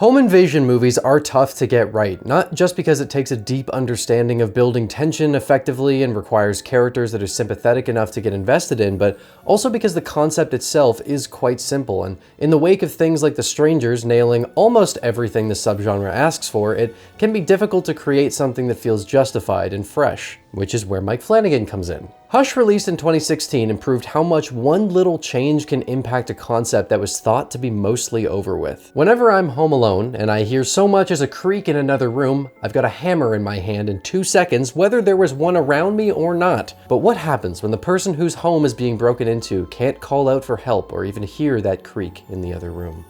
Home invasion movies are tough to get right, not just because it takes a deep understanding of building tension effectively and requires characters that are sympathetic enough to get invested in, but also because the concept itself is quite simple, and in the wake of things like The Strangers nailing almost everything the subgenre asks for, it can be difficult to create something that feels justified and fresh, which is where Mike Flanagan comes in. Hush, released in 2016, and proved how much one little change can impact a concept that was thought to be mostly over with. Whenever I'm home alone and I hear so much as a creak in another room, I've got a hammer in my hand in 2 seconds, whether there was one around me or not. But what happens when the person whose home is being broken into can't call out for help or even hear that creak in the other room?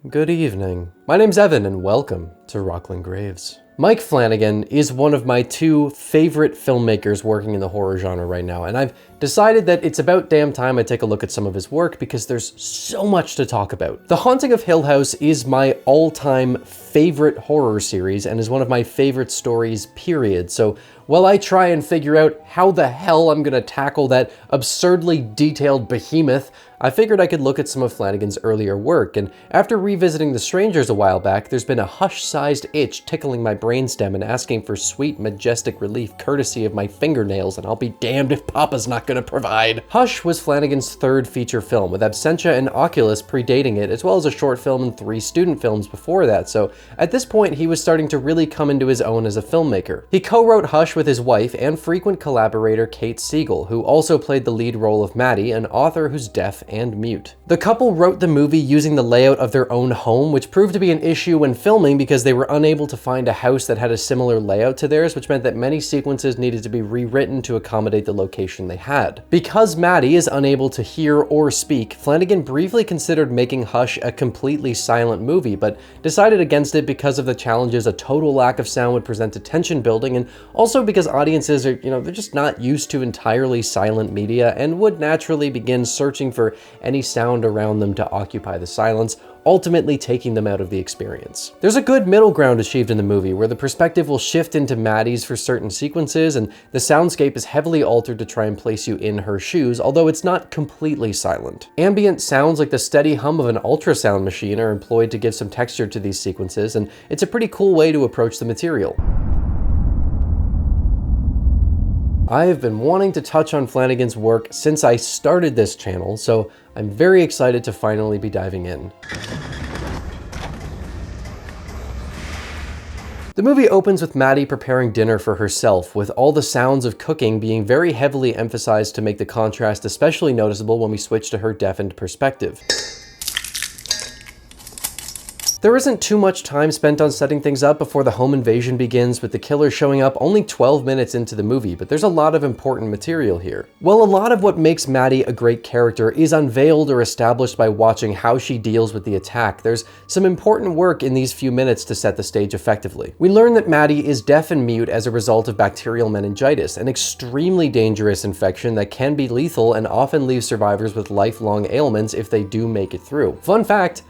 Good evening. My name's Evan and welcome to Rocklin Graves. Mike Flanagan is one of my 2 favorite filmmakers working in the horror genre right now, and I've decided that it's about damn time I take a look at some of his work because there's so much to talk about. The Haunting of Hill House is my all-time favorite horror series and is one of my favorite stories, period. So while I try and figure out how the hell I'm gonna tackle that absurdly detailed behemoth, I figured I could look at some of Flanagan's earlier work, and after revisiting The Strangers a while back, there's been a hush-sized itch tickling my brainstem and asking for sweet, majestic relief courtesy of my fingernails, and I'll be damned if Papa's not gonna provide. Hush was Flanagan's 3rd feature film, with Absentia and Oculus predating it, as well as a short film and 3 student films before that, so at this point he was starting to really come into his own as a filmmaker. He co-wrote Hush with his wife and frequent collaborator Kate Siegel, who also played the lead role of Maddie, an author who's deaf and mute. The couple wrote the movie using the layout of their own home, which proved to be an issue when filming because they were unable to find a house that had a similar layout to theirs, which meant that many sequences needed to be rewritten to accommodate the location they had. Because Maddie is unable to hear or speak, Flanagan briefly considered making Hush a completely silent movie, but decided against it because of the challenges a total lack of sound would present to tension building, and also because audiences are, they're just not used to entirely silent media and would naturally begin searching for any sound around them to occupy the silence, ultimately taking them out of the experience. There's a good middle ground achieved in the movie where the perspective will shift into Maddie's for certain sequences and the soundscape is heavily altered to try and place you in her shoes, although it's not completely silent. Ambient sounds like the steady hum of an ultrasound machine are employed to give some texture to these sequences, and it's a pretty cool way to approach the material. I have been wanting to touch on Flanagan's work since I started this channel, so I'm very excited to finally be diving in. The movie opens with Maddie preparing dinner for herself, with all the sounds of cooking being very heavily emphasized to make the contrast especially noticeable when we switch to her deafened perspective. There isn't too much time spent on setting things up before the home invasion begins, with the killer showing up only 12 minutes into the movie, but there's a lot of important material here. While a lot of what makes Maddie a great character is unveiled or established by watching how she deals with the attack, there's some important work in these few minutes to set the stage effectively. We learn that Maddie is deaf and mute as a result of bacterial meningitis, an extremely dangerous infection that can be lethal and often leaves survivors with lifelong ailments if they do make it through. Fun fact,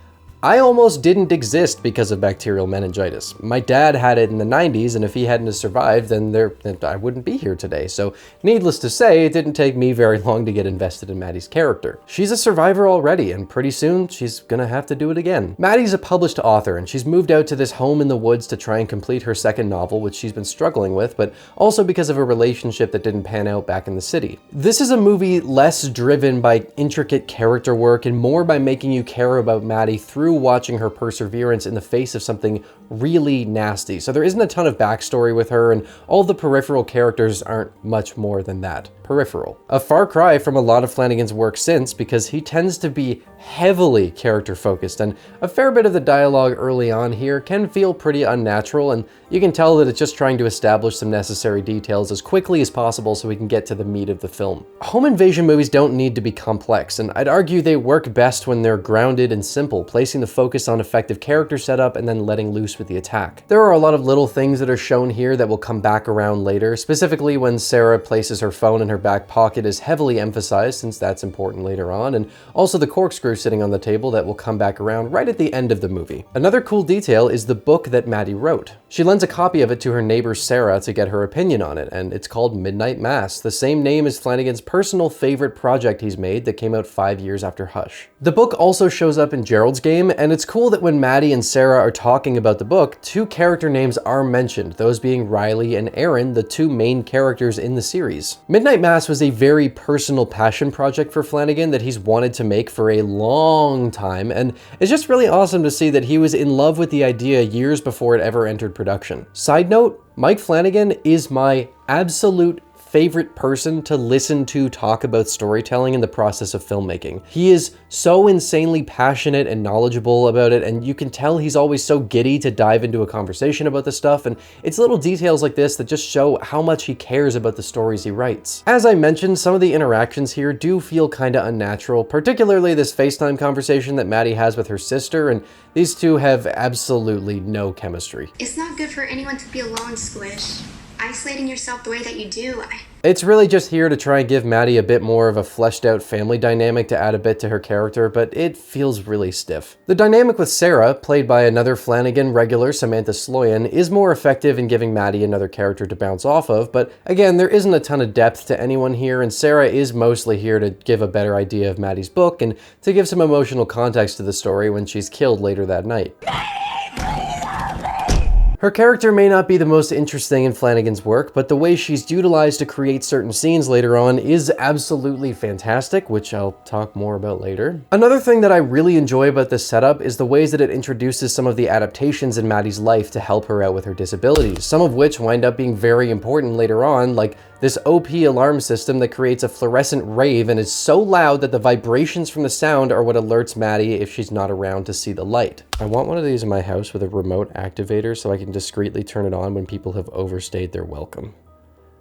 I almost didn't exist because of bacterial meningitis. My dad had it in the 90s, and if he hadn't survived, then I wouldn't be here today. So needless to say, it didn't take me very long to get invested in Maddie's character. She's a survivor already, and pretty soon she's gonna have to do it again. Maddie's a published author, and she's moved out to this home in the woods to try and complete her 2nd novel, which she's been struggling with, but also because of a relationship that didn't pan out back in the city. This is a movie less driven by intricate character work and more by making you care about Maddie through watching her perseverance in the face of something really nasty. So there isn't a ton of backstory with her, and all the peripheral characters aren't much more than that. Peripheral. A far cry from a lot of Flanagan's work since, because he tends to be heavily character focused, and a fair bit of the dialogue early on here can feel pretty unnatural, and you can tell that it's just trying to establish some necessary details as quickly as possible so we can get to the meat of the film. Home invasion movies don't need to be complex, and I'd argue they work best when they're grounded and simple, placing the focus on effective character setup and then letting loose with the attack. There are a lot of little things that are shown here that will come back around later, specifically when Sarah places her phone in her back pocket is heavily emphasized since that's important later on, and also the corkscrew sitting on the table that will come back around right at the end of the movie. Another cool detail is the book that Maddie wrote. She lends a copy of it to her neighbor Sarah to get her opinion on it, and it's called Midnight Mass, the same name as Flanagan's personal favorite project he's made that came out 5 years after Hush. The book also shows up in Gerald's game, and it's cool that when Maddie and Sarah are talking about the book, two character names are mentioned, those being Riley and Aaron, the two main characters in the series. Midnight Mass was a very personal passion project for Flanagan that he's wanted to make for a long time, and it's just really awesome to see that he was in love with the idea years before it ever entered production. Side note, Mike Flanagan is my absolute favorite person to listen to talk about storytelling in the process of filmmaking. He is so insanely passionate and knowledgeable about it, and you can tell he's always so giddy to dive into a conversation about the stuff, and it's little details like this that just show how much he cares about the stories he writes. As I mentioned, some of the interactions here do feel kinda unnatural, particularly this FaceTime conversation that Maddie has with her sister, and these two have absolutely no chemistry. It's not good for anyone to be alone, Squish. Isolating yourself the way that you do. It's really just here to try and give Maddie a bit more of a fleshed out family dynamic to add a bit to her character, but it feels really stiff. The dynamic with Sarah, played by another Flanagan regular, Samantha Sloyan, is more effective in giving Maddie another character to bounce off of, but again, there isn't a ton of depth to anyone here, and Sarah is mostly here to give a better idea of Maddie's book and to give some emotional context to the story when she's killed later that night. Her character may not be the most interesting in Flanagan's work, but the way she's utilized to create certain scenes later on is absolutely fantastic, which I'll talk more about later. Another thing that I really enjoy about this setup is the ways that it introduces some of the adaptations in Maddie's life to help her out with her disabilities, some of which wind up being very important later on, like this OP alarm system that creates a fluorescent rave and is so loud that the vibrations from the sound are what alerts Maddie if she's not around to see the light. I want one of these in my house with a remote activator so I can discreetly turn it on when people have overstayed their welcome.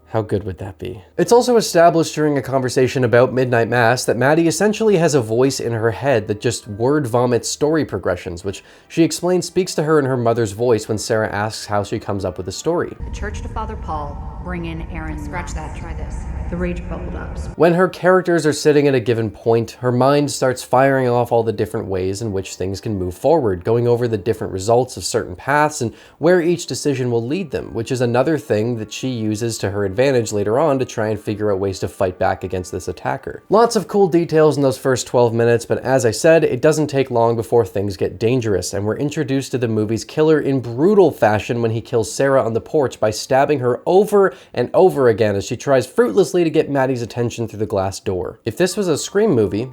How good would that be? It's also established during a conversation about Midnight Mass that Maddie essentially has a voice in her head that just word vomits story progressions, which she explains speaks to her in her mother's voice when Sarah asks how she comes up with the story. The church to Father Paul, bring in Aaron. Scratch that, try this. The rage bubbled up. When her characters are sitting at a given point, her mind starts firing off all the different ways in which things can move forward, going over the different results of certain paths and where each decision will lead them, which is another thing that she uses to her advantage later on to try and figure out ways to fight back against this attacker. Lots of cool details in those first 12 minutes, but as I said, it doesn't take long before things get dangerous, and we're introduced to the movie's killer in brutal fashion when he kills Sarah on the porch by stabbing her over and over again as she tries fruitlessly to get Maddie's attention through the glass door. If this was a Scream movie,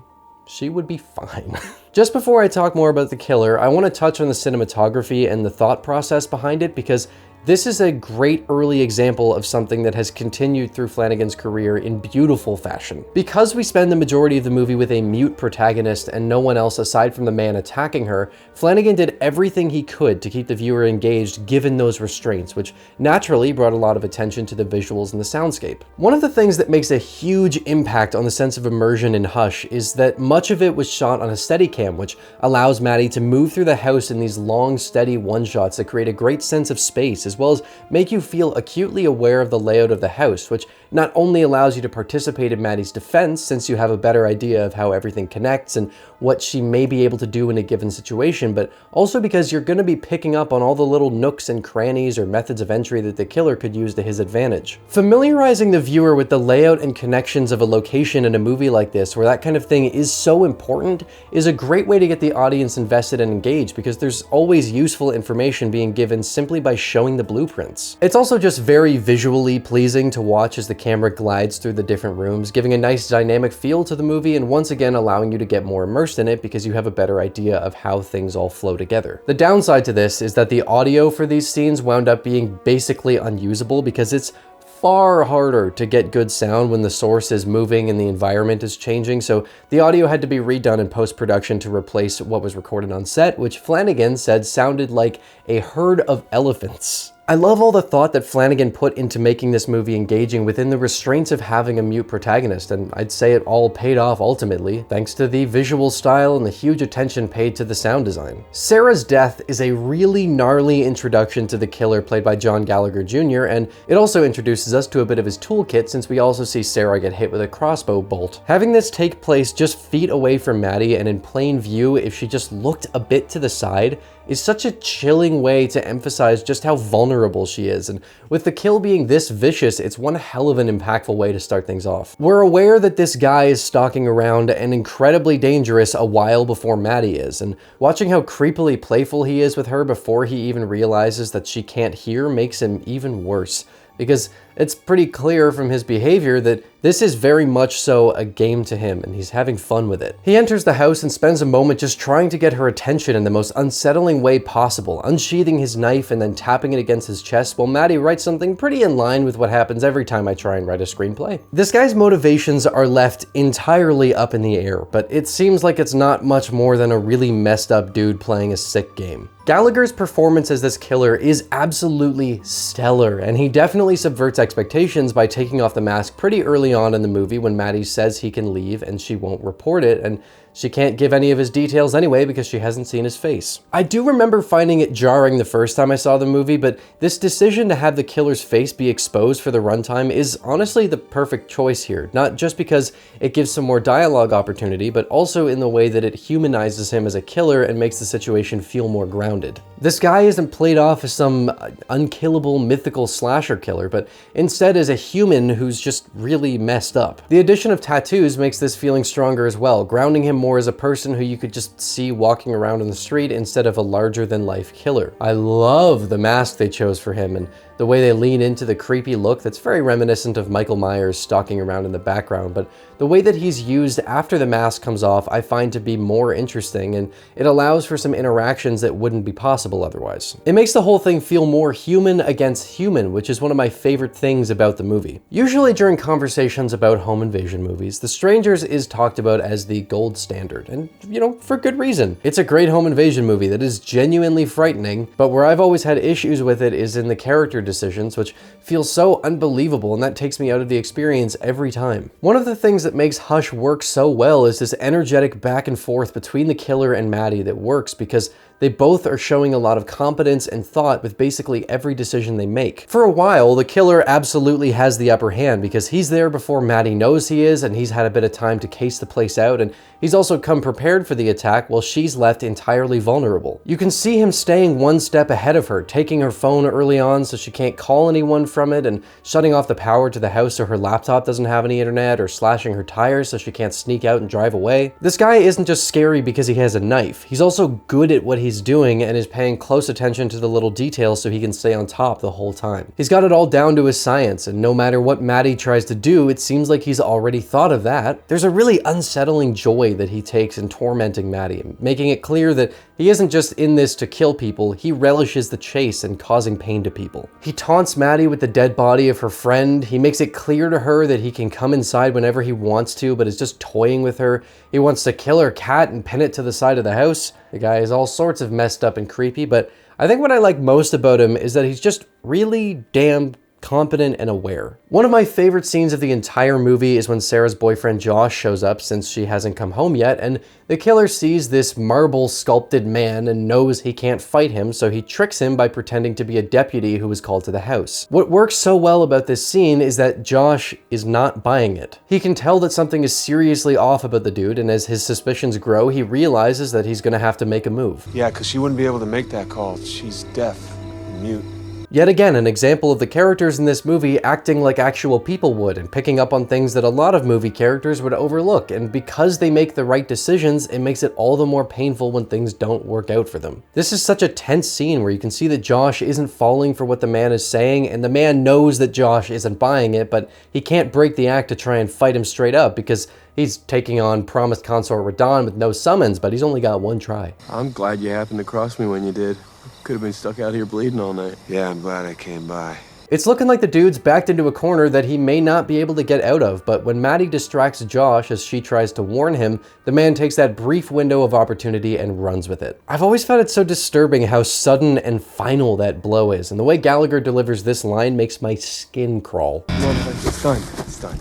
she would be fine. Just before I talk more about the killer, I want to touch on the cinematography and the thought process behind it, because this is a great early example of something that has continued through Flanagan's career in beautiful fashion. Because we spend the majority of the movie with a mute protagonist and no one else aside from the man attacking her, Flanagan did everything he could to keep the viewer engaged given those restraints, which naturally brought a lot of attention to the visuals and the soundscape. One of the things that makes a huge impact on the sense of immersion in Hush is that much of it was shot on a Steadicam, which allows Maddie to move through the house in these long, steady one-shots that create a great sense of space, as well as make you feel acutely aware of the layout of the house, which not only allows you to participate in Maddie's defense, since you have a better idea of how everything connects and what she may be able to do in a given situation, but also because you're going to be picking up on all the little nooks and crannies or methods of entry that the killer could use to his advantage. Familiarizing the viewer with the layout and connections of a location in a movie like this, where that kind of thing is so important, is a great way to get the audience invested and engaged, because there's always useful information being given simply by showing the blueprints. It's also just very visually pleasing to watch as the camera glides through the different rooms, giving a nice dynamic feel to the movie and once again allowing you to get more immersed in it because you have a better idea of how things all flow together. The downside to this is that the audio for these scenes wound up being basically unusable because it's far harder to get good sound when the source is moving and the environment is changing, so the audio had to be redone in post-production to replace what was recorded on set, which Flanagan said sounded like a herd of elephants. I love all the thought that Flanagan put into making this movie engaging within the restraints of having a mute protagonist, and I'd say it all paid off ultimately, thanks to the visual style and the huge attention paid to the sound design. Sarah's death is a really gnarly introduction to the killer played by John Gallagher Jr., and it also introduces us to a bit of his toolkit since we also see Sarah get hit with a crossbow bolt. Having this take place just feet away from Maddie and in plain view if she just looked a bit to the side is such a chilling way to emphasize just how vulnerable she is, and with the kill being this vicious, it's one hell of an impactful way to start things off. We're aware that this guy is stalking around and incredibly dangerous a while before Maddie is, and watching how creepily playful he is with her before he even realizes that she can't hear makes him even worse, because it's pretty clear from his behavior that this is very much so a game to him, and he's having fun with it. He enters the house and spends a moment just trying to get her attention in the most unsettling way possible, unsheathing his knife and then tapping it against his chest while Maddie writes something pretty in line with what happens every time I try and write a screenplay. This guy's motivations are left entirely up in the air, but it seems like it's not much more than a really messed up dude playing a sick game. Gallagher's performance as this killer is absolutely stellar, and he definitely subverts expectations by taking off the mask pretty early on in the movie when Maddie says he can leave and she won't report it, and she can't give any of his details anyway because she hasn't seen his face. I do remember finding it jarring the first time I saw the movie, but this decision to have the killer's face be exposed for the runtime is honestly the perfect choice here, not just because it gives some more dialogue opportunity, but also in the way that it humanizes him as a killer and makes the situation feel more grounded. This guy isn't played off as some unkillable mythical slasher killer, but instead as a human who's just really messed up. The addition of tattoos makes this feeling stronger as well, grounding him more as a person who you could just see walking around in the street instead of a larger-than-life killer. I love the mask they chose for him and the way they lean into the creepy look that's very reminiscent of Michael Myers stalking around in the background, but the way that he's used after the mask comes off I find to be more interesting, and it allows for some interactions that wouldn't be possible otherwise. It makes the whole thing feel more human against human, which is one of my favorite things about the movie. Usually during conversations about home invasion movies, The Strangers is talked about as the gold standard, and you know, for good reason. It's a great home invasion movie that is genuinely frightening, but where I've always had issues with it is in the character decisions, which feel so unbelievable, and that takes me out of the experience every time. One of the things that makes Hush work so well is this energetic back and forth between the killer and Maddie that works because they both are showing a lot of competence and thought with basically every decision they make. For a while, the killer absolutely has the upper hand because he's there before Maddie knows he is, and he's had a bit of time to case the place out, and he's also come prepared for the attack while she's left entirely vulnerable. You can see him staying one step ahead of her, taking her phone early on so she can't call anyone from it, and shutting off the power to the house so her laptop doesn't have any internet, or slashing her tires so she can't sneak out and drive away. This guy isn't just scary because he has a knife. He's also good at what he's doing and is paying close attention to the little details so he can stay on top the whole time. He's got it all down to his science, and no matter what Maddie tries to do, it seems like he's already thought of that. There's a really unsettling joy that he takes in tormenting Maddie, making it clear that he isn't just in this to kill people, he relishes the chase and causing pain to people. He taunts Maddie with the dead body of her friend. He makes it clear to her that he can come inside whenever he wants to, but is just toying with her. He wants to kill her cat and pin it to the side of the house. The guy is all sorts of messed up and creepy, but I think what I like most about him is that he's just really damn competent and aware. One of my favorite scenes of the entire movie is when Sarah's boyfriend Josh shows up since she hasn't come home yet, and the killer sees this marble sculpted man and knows he can't fight him, so he tricks him by pretending to be a deputy who was called to the house. What works so well about this scene is that Josh is not buying it. He can tell that something is seriously off about the dude, and as his suspicions grow, he realizes that he's gonna have to make a move. Yeah, because she wouldn't be able to make that call. She's deaf and mute. Yet again, an example of the characters in this movie acting like actual people would and picking up on things that a lot of movie characters would overlook, and because they make the right decisions, it makes it all the more painful when things don't work out for them. This is such a tense scene where you can see that Josh isn't falling for what the man is saying, and the man knows that Josh isn't buying it, but he can't break the act to try and fight him straight up because he's taking on promised consort Radon with no summons, but he's only got one try. I'm glad you happened to cross me when you did. Could have been stuck out here bleeding all night. Yeah, I'm glad I came by. It's looking like the dude's backed into a corner that he may not be able to get out of, but when Maddie distracts Josh as she tries to warn him, the man takes that brief window of opportunity and runs with it. I've always found it so disturbing how sudden and final that blow is, and the way Gallagher delivers this line makes my skin crawl. No, it's done. It's done.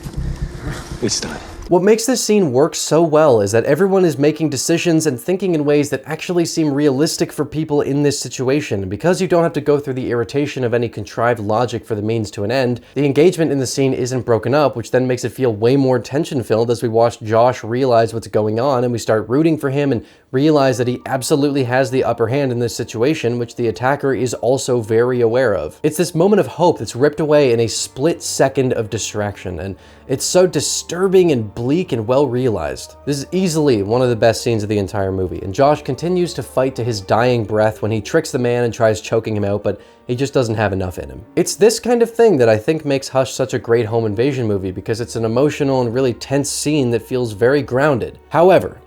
It's done. What makes this scene work so well is that everyone is making decisions and thinking in ways that actually seem realistic for people in this situation. And because you don't have to go through the irritation of any contrived logic for the means to an end, the engagement in the scene isn't broken up, which then makes it feel way more tension-filled as we watch Josh realize what's going on and we start rooting for him and realize that he absolutely has the upper hand in this situation, which the attacker is also very aware of. It's this moment of hope that's ripped away in a split second of distraction, and it's so disturbing and bleak and well realized. This is easily one of the best scenes of the entire movie, and Josh continues to fight to his dying breath when he tricks the man and tries choking him out, but he just doesn't have enough in him. It's this kind of thing that I think makes Hush such a great home invasion movie, because it's an emotional and really tense scene that feels very grounded. However,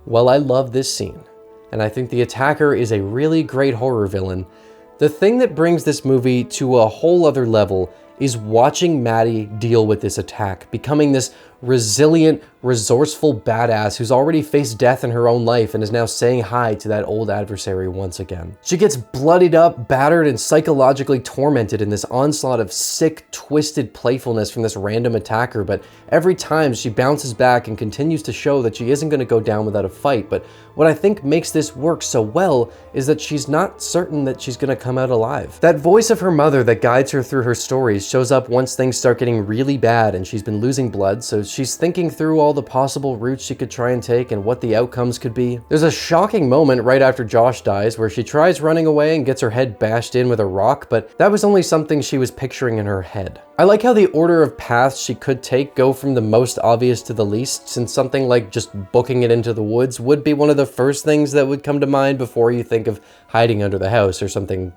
while I love this scene, and I think the attacker is a really great horror villain, the thing that brings this movie to a whole other level is watching Maddie deal with this attack, becoming this resilient, resourceful badass who's already faced death in her own life and is now saying hi to that old adversary once again. She gets bloodied up, battered, and psychologically tormented in this onslaught of sick, twisted playfulness from this random attacker, but every time she bounces back and continues to show that she isn't going to go down without a fight. But what I think makes this work so well is that she's not certain that she's going to come out alive. That voice of her mother that guides her through her stories shows up once things start getting really bad and she's been losing blood, so she's thinking through all the possible routes she could try and take and what the outcomes could be. There's a shocking moment right after Josh dies where she tries running away and gets her head bashed in with a rock, but that was only something she was picturing in her head. I like how the order of paths she could take go from the most obvious to the least, since something like just booking it into the woods would be one of the first things that would come to mind before you think of hiding under the house or something,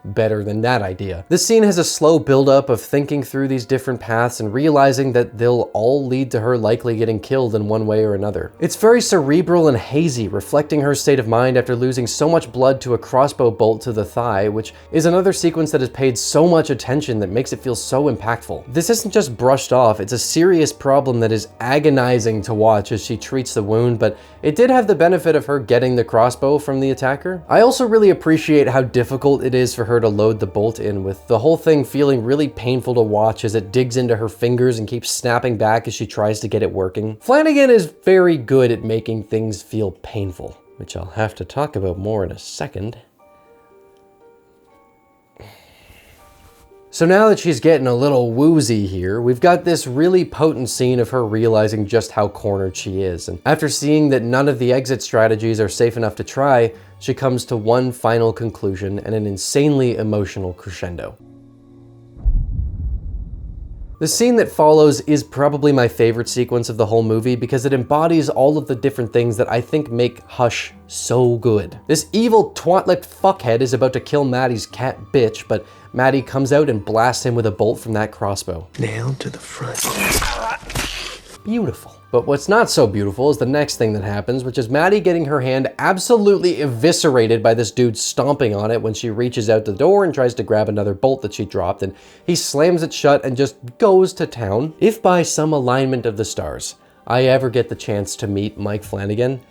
better than that idea. This scene has a slow buildup of thinking through these different paths and realizing that they'll all lead to her likely getting killed in one way or another. It's very cerebral and hazy, reflecting her state of mind after losing so much blood to a crossbow bolt to the thigh, which is another sequence that has paid so much attention that makes it feel so impactful. This isn't just brushed off, it's a serious problem that is agonizing to watch as she treats the wound, but it did have the benefit of her getting the crossbow from the attacker. I also really appreciate how difficult it is for her to load the bolt in, with the whole thing feeling really painful to watch as it digs into her fingers and keeps snapping back as she tries to get it working. Flanagan is very good at making things feel painful, which I'll have to talk about more in a second. So now that she's getting a little woozy here, we've got this really potent scene of her realizing just how cornered she is. And after seeing that none of the exit strategies are safe enough to try, she comes to one final conclusion and an insanely emotional crescendo. The scene that follows is probably my favorite sequence of the whole movie because it embodies all of the different things that I think make Hush so good. This evil twat-lipped fuckhead is about to kill Maddie's cat bitch, but Maddie comes out and blasts him with a bolt from that crossbow. Nailed to the front. Beautiful. But what's not so beautiful is the next thing that happens, which is Maddie getting her hand absolutely eviscerated by this dude stomping on it when she reaches out the door and tries to grab another bolt that she dropped, and he slams it shut and just goes to town. If by some alignment of the stars I ever get the chance to meet Mike Flanagan,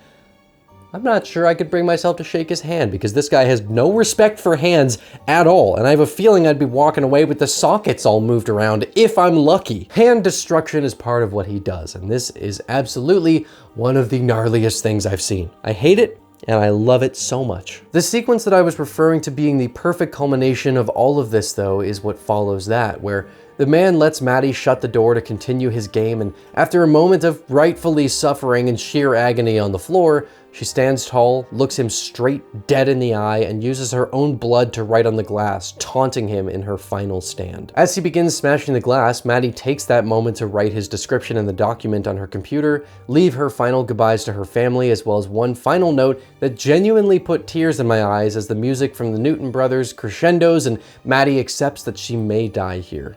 I'm not sure I could bring myself to shake his hand because this guy has no respect for hands at all, and I have a feeling I'd be walking away with the sockets all moved around if I'm lucky. Hand destruction is part of what he does, and this is absolutely one of the gnarliest things I've seen. I hate it, and I love it so much. The sequence that I was referring to being the perfect culmination of all of this, though, is what follows that, where the man lets Maddie shut the door to continue his game, and after a moment of rightfully suffering and sheer agony on the floor, she stands tall, looks him straight dead in the eye, and uses her own blood to write on the glass, taunting him in her final stand. As he begins smashing the glass, Maddie takes that moment to write his description in the document on her computer, leave her final goodbyes to her family, as well as one final note that genuinely put tears in my eyes as the music from the Newton Brothers crescendos and Maddie accepts that she may die here.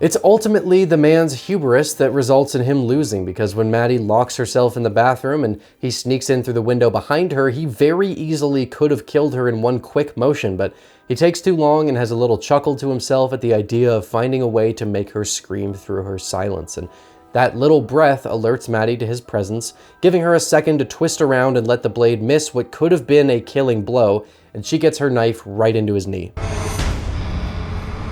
It's ultimately the man's hubris that results in him losing, because when Maddie locks herself in the bathroom and he sneaks in through the window behind her, he very easily could have killed her in one quick motion, but he takes too long and has a little chuckle to himself at the idea of finding a way to make her scream through her silence. And that little breath alerts Maddie to his presence, giving her a second to twist around and let the blade miss what could have been a killing blow, and she gets her knife right into his knee.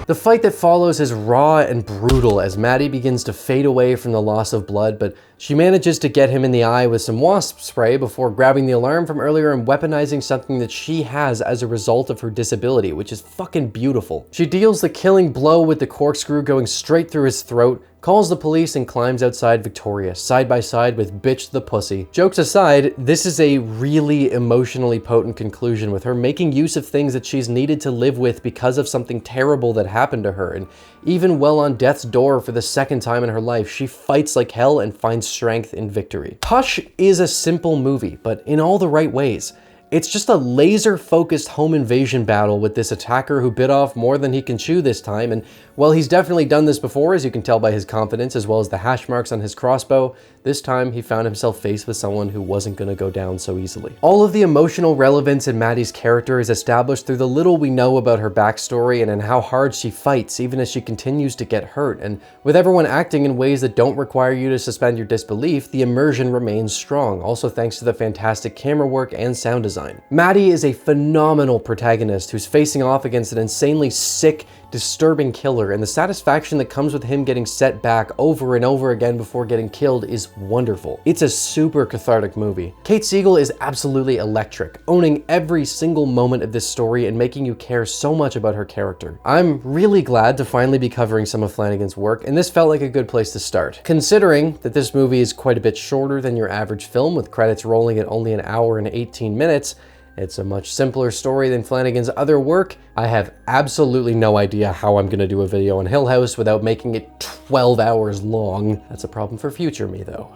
The fight that follows is raw and brutal as Maddie begins to fade away from the loss of blood, but she manages to get him in the eye with some wasp spray before grabbing the alarm from earlier and weaponizing something that she has as a result of her disability, which is fucking beautiful. She deals the killing blow with the corkscrew going straight through his throat, calls the police, and climbs outside victorious, side by side with Bitch the Pussy. Jokes aside, this is a really emotionally potent conclusion, with her making use of things that she's needed to live with because of something terrible that happened to her, and even well on death's door for the second time in her life, she fights like hell and finds strength in victory. Hush is a simple movie, but in all the right ways. It's just a laser-focused home invasion battle with this attacker who bit off more than he can chew this time, and while he's definitely done this before, as you can tell by his confidence as well as the hash marks on his crossbow, this time he found himself faced with someone who wasn't gonna go down so easily. All of the emotional relevance in Maddie's character is established through the little we know about her backstory and in how hard she fights, even as she continues to get hurt, and with everyone acting in ways that don't require you to suspend your disbelief, the immersion remains strong, also thanks to the fantastic camera work and sound design. Maddie is a phenomenal protagonist who's facing off against an insanely sick, disturbing killer, and the satisfaction that comes with him getting set back over and over again before getting killed is wonderful. It's a super cathartic movie. Kate Siegel is absolutely electric, owning every single moment of this story and making you care so much about her character. I'm really glad to finally be covering some of Flanagan's work, and this felt like a good place to start. Considering that this movie is quite a bit shorter than your average film, with credits rolling at only an hour and 18 minutes, it's a much simpler story than Flanagan's other work. I have absolutely no idea how I'm gonna do a video on Hill House without making it 12 hours long. That's a problem for future me, though.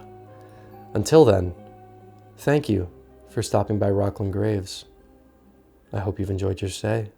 Until then, thank you for stopping by Rocklin Graves. I hope you've enjoyed your stay.